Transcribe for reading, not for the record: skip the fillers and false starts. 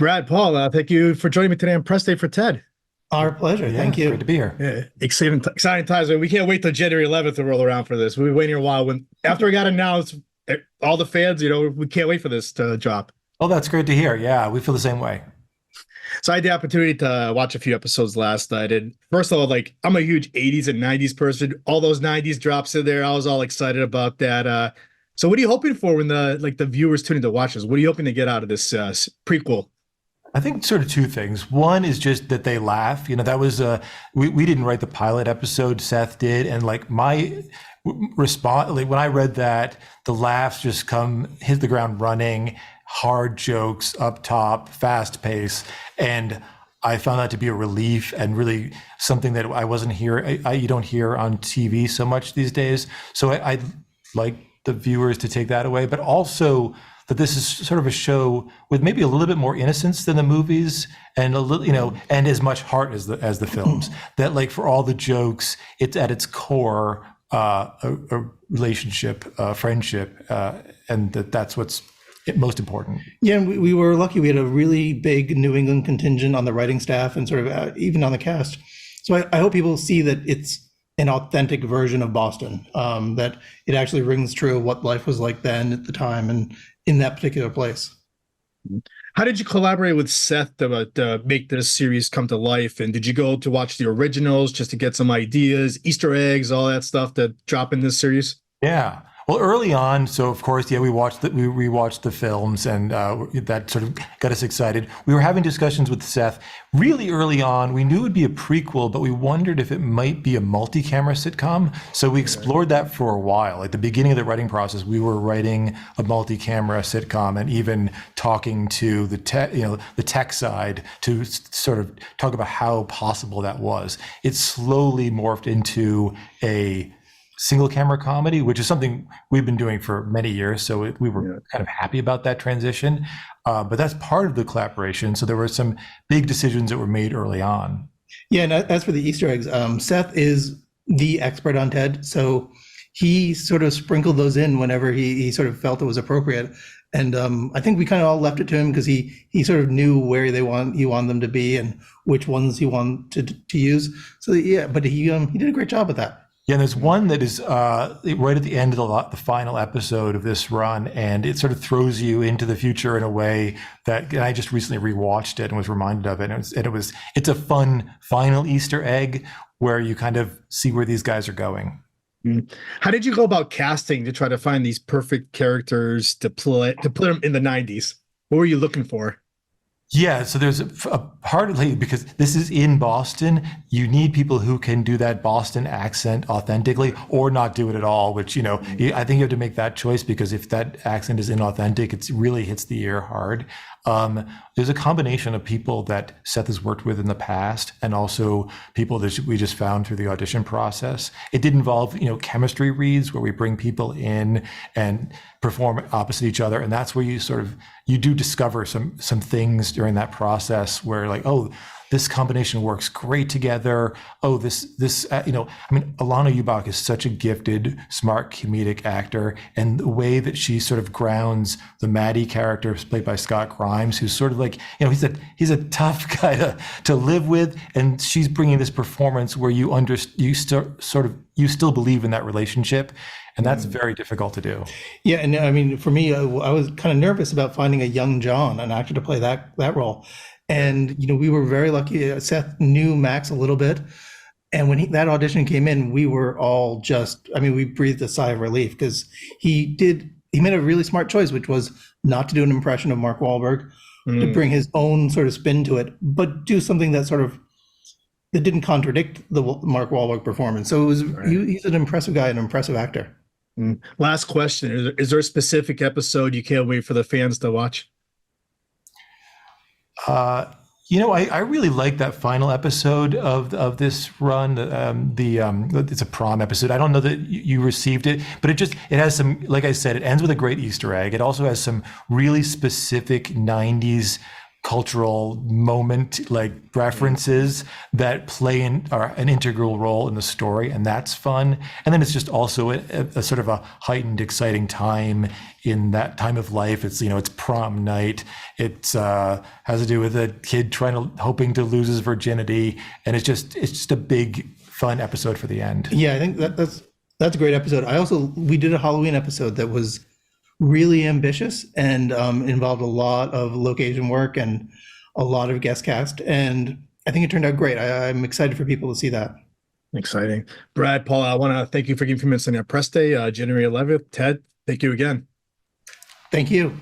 Brad, Paul, thank you for joining me today on Press Day for TED. Our pleasure. Thank you. Great to be here. Yeah, exciting times. We can't wait till January 11th to roll around for this. We've been waiting a while. After it got announced, all the fans, we can't wait for this to drop. Oh, that's great to hear. Yeah, we feel the same way. So I had the opportunity to watch a few episodes last night. And first of all, I'm a huge 80s and 90s person. All those 90s drops in there. I was all excited about that. So what are you hoping for when the viewers tune in to watch this? What are you hoping to get out of this prequel? I think sort of two things. One is just that they laugh. That was we didn't write the pilot episode. Seth did, and my response, when I read that, the laughs just hit the ground running, hard jokes up top, fast pace, and I found that to be a relief and really something that I wasn't you don't hear on TV so much these days. So I'd like the viewers to take that away, but also that this is sort of a show with maybe a little bit more innocence than the movies, and a little, and as much heart as the films. That for all the jokes, it's at its core a relationship, friendship, and that's what's most important. Yeah, and we were lucky. We had a really big New England contingent on the writing staff and sort of even on the cast. So I hope people see that it's an authentic version of Boston, that it actually rings true of what life was like then at the time and in that particular place. How did you collaborate with Seth to make this series come to life? And did you go to watch the originals just to get some ideas, Easter eggs, all that stuff to drop in this series? Yeah. Well, early on, so of course, we rewatched the films, and that sort of got us excited. We were having discussions with Seth really early on. We knew it would be a prequel, but we wondered if it might be a multi-camera sitcom. So we explored that for a while. At the beginning of the writing process, we were writing a multi-camera sitcom, and even talking to the tech side to sort of talk about how possible that was. It slowly morphed into a single camera comedy, which is something we've been doing for many years. So we were kind of happy about that transition. But that's part of the collaboration. So there were some big decisions that were made early on. Yeah, and as for the Easter eggs, Seth is the expert on TED. So he sort of sprinkled those in whenever he sort of felt it was appropriate. And I think we kind of all left it to him because he sort of knew where he wanted them to be and which ones he wanted to use. So yeah, but he did a great job with that. Yeah, and there's one that is right at the end of the final episode of this run, and it sort of throws you into the future in a way that, and I just recently rewatched it and was reminded of it, and it's a fun final Easter egg where you kind of see where these guys are going. How did you go about casting to try to find these perfect characters to put them in the 90s? What were you looking for? Yeah, so there's partly because this is in Boston, you need people who can do that Boston accent authentically or not do it at all, which, I think you have to make that choice, because if that accent is inauthentic, it really hits the ear hard. There's a combination of people that Seth has worked with in the past, and also people that we just found through the audition process. It did involve, chemistry reads where we bring people in and perform opposite each other, and that's where you do discover some things during that process where this combination works great together. Oh, Alanna Ubach is such a gifted, smart comedic actor, and the way that she sort of grounds the Matty character played by Scott Grimes, who's sort of he's a tough guy to live with, and she's bringing this performance where you still believe in that relationship, and that's very difficult to do. Yeah, and I mean, for me, I was kind of nervous about finding a young John, an actor to play that role. And, we were very lucky. Seth knew Max a little bit. And when that audition came in, we were all we breathed a sigh of relief, because he made a really smart choice, which was not to do an impression of Mark Wahlberg, to bring his own sort of spin to it, but do something that didn't contradict the Mark Wahlberg performance. So it was, he's an impressive guy, an impressive actor. Last question. Is there a specific episode you can't wait for the fans to watch? I really like that final episode of this run. It's a prom episode. I don't know that you received it, but it has some, like I said, it ends with a great Easter egg. It also has some really specific 90s cultural moment, like references that play are an integral role in the story, and that's fun. And then it's just also a sort of a heightened, exciting time in that time of life. It's it's prom night. It's has to do with a kid hoping to lose his virginity, and it's just a big fun episode for the end. Yeah, I think that's a great episode. We did a Halloween episode that was really ambitious and involved a lot of location work and a lot of guest cast, and I think it turned out great. I'm excited for people to see that. Exciting. Brad, Paul, I want to thank you for giving me on our press day, January 11th. Ted, thank you again. Thank you.